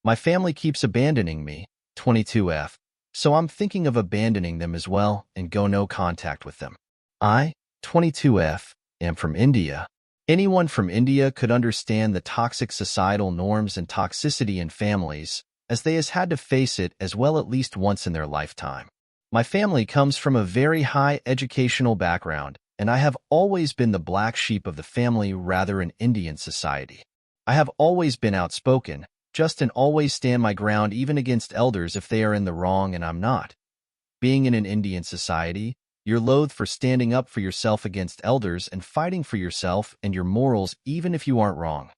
My family keeps abandoning me, 22F, so I'm thinking of abandoning them as well and go no contact with them. I, 22F, am from India. Anyone from India could understand the toxic societal norms and toxicity in families, as they has had to face it as well at least once in their lifetime. My family comes from a very high educational background, and I have always been the black sheep of the family rather in Indian society. I have always been outspoken, just and always stand my ground even against elders if they are in the wrong and I'm not. Being in an Indian society, you're loathed for standing up for yourself against elders and fighting for yourself and your morals even if you aren't wrong.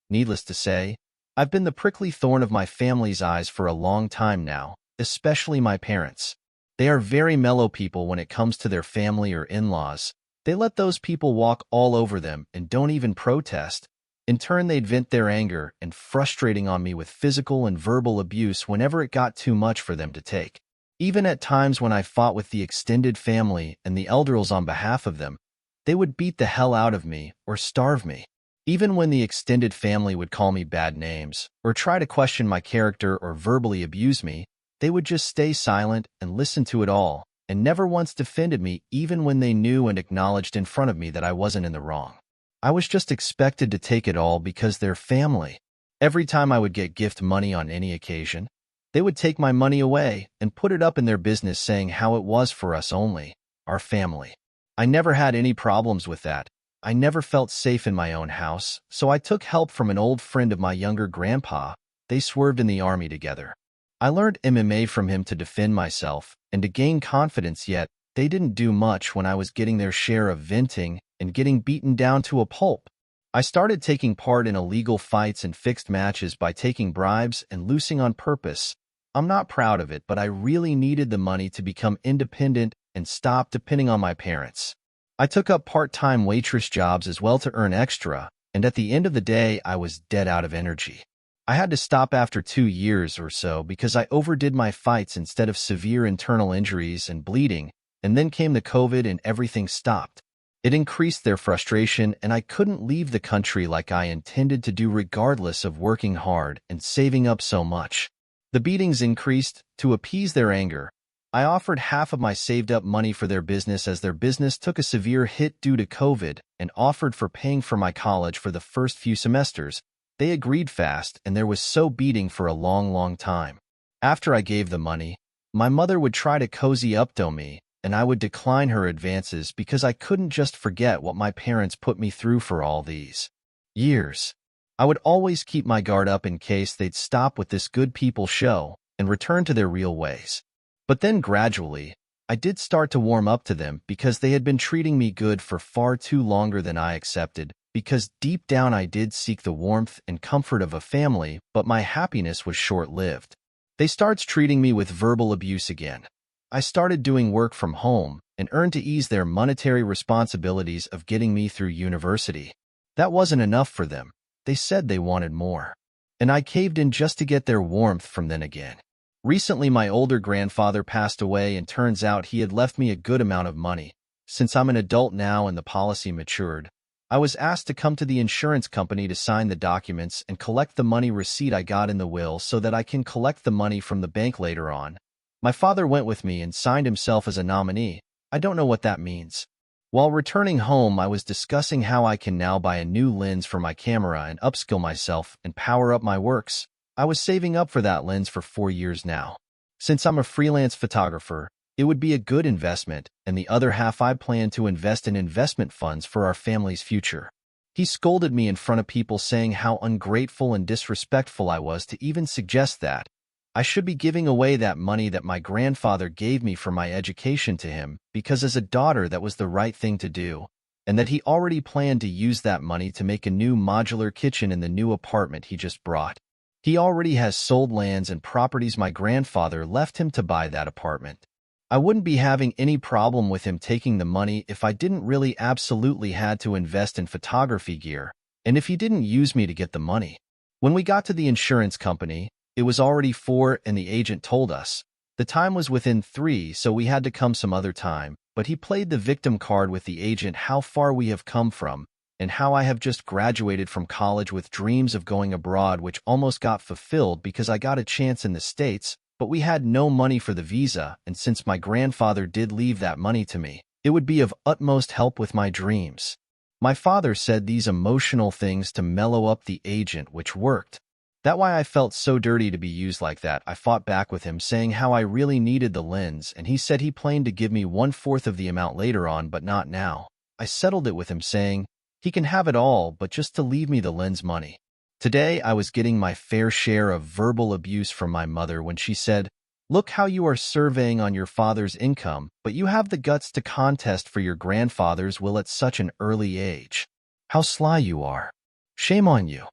Needless to say, I've been the prickly thorn of my family's eyes for a long time now, especially my parents. They are very mellow people when it comes to their family or in-laws. They let those people walk all over them and don't even protest. In turn, they'd vent their anger and frustrating on me with physical and verbal abuse whenever it got too much for them to take. Even at times when I fought with the extended family and the elders on behalf of them, they would beat the hell out of me or starve me. Even when the extended family would call me bad names or try to question my character or verbally abuse me, they would just stay silent and listen to it all and never once defended me even when they knew and acknowledged in front of me that I wasn't in the wrong. I was just expected to take it all because they're family. Every time I would get gift money on any occasion, they would take my money away and put it up in their business saying how it was for us only, our family. I never had any problems with that. I never felt safe in my own house, so I took help from an old friend of my younger grandpa. They swerved in the army together. I learned MMA from him to defend myself and to gain confidence, yet they didn't do much when I was getting their share of venting and getting beaten down to a pulp. I started taking part in illegal fights and fixed matches by taking bribes and losing on purpose. I'm not proud of it, but I really needed the money to become independent and stop depending on my parents. I took up part-time waitress jobs as well to earn extra, and at the end of the day, I was dead out of energy. I had to stop after 2 years or so because I overdid my fights instead of severe internal injuries and bleeding, and then came the COVID and everything stopped. It increased their frustration, and I couldn't leave the country like I intended to do regardless of working hard and saving up so much. The beatings increased. To appease their anger, I offered half of my saved-up money for their business as their business took a severe hit due to COVID and offered for paying for my college for the first few semesters. They agreed fast, and there was so beating for a long time. After I gave the money, my mother would try to cozy up to me, and I would decline her advances because I couldn't just forget what my parents put me through for all these years. I would always keep my guard up in case they'd stop with this good people show and return to their real ways. But then gradually, I did start to warm up to them because they had been treating me good for far too longer than I accepted, because deep down I did seek the warmth and comfort of a family, but my happiness was short-lived. They started treating me with verbal abuse again. I started doing work from home and earned to ease their monetary responsibilities of getting me through university. That wasn't enough for them. They said they wanted more. And I caved in just to get their warmth from them again. Recently, my older grandfather passed away, and turns out he had left me a good amount of money. Since I'm an adult now and the policy matured, I was asked to come to the insurance company to sign the documents and collect the money receipt I got in the will so that I can collect the money from the bank later on. My father went with me and signed himself as a nominee. I don't know what that means. While returning home, I was discussing how I can now buy a new lens for my camera and upskill myself and power up my works. I was saving up for that lens for 4 years now. Since I'm a freelance photographer, it would be a good investment, and the other half I plan to invest in investment funds for our family's future. He scolded me in front of people, saying how ungrateful and disrespectful I was to even suggest that. I should be giving away that money that my grandfather gave me for my education to him, because as a daughter that was the right thing to do, and that he already planned to use that money to make a new modular kitchen in the new apartment he just bought. He already has sold lands and properties my grandfather left him to buy that apartment. I wouldn't be having any problem with him taking the money if I didn't really absolutely had to invest in photography gear, and if he didn't use me to get the money. When we got to the insurance company, it was already 4, and the agent told us the time was within 3, so we had to come some other time, but he played the victim card with the agent how far we have come from, and how I have just graduated from college with dreams of going abroad, which almost got fulfilled because I got a chance in the States, but we had no money for the visa, and since my grandfather did leave that money to me, it would be of utmost help with my dreams. My father said these emotional things to mellow up the agent, which worked. That's why I felt so dirty to be used like that. I fought back with him, saying how I really needed the lens, and he said he planned to give me 1/4 of the amount later on, but not now. I settled it with him, saying he can have it all, but just to leave me the lens money. Today, I was getting my fair share of verbal abuse from my mother when she said, "Look how you are surveying on your father's income, but you have the guts to contest for your grandfather's will at such an early age. How sly you are. Shame on you."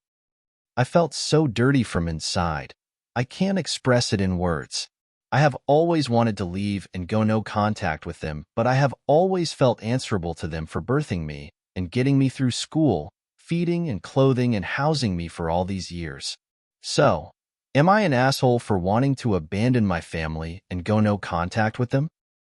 I felt so dirty from inside. I can't express it in words. I have always wanted to leave and go no contact with them, but I have always felt answerable to them for birthing me and getting me through school, feeding and clothing and housing me for all these years. So, am I an asshole for wanting to abandon my family and go no contact with them?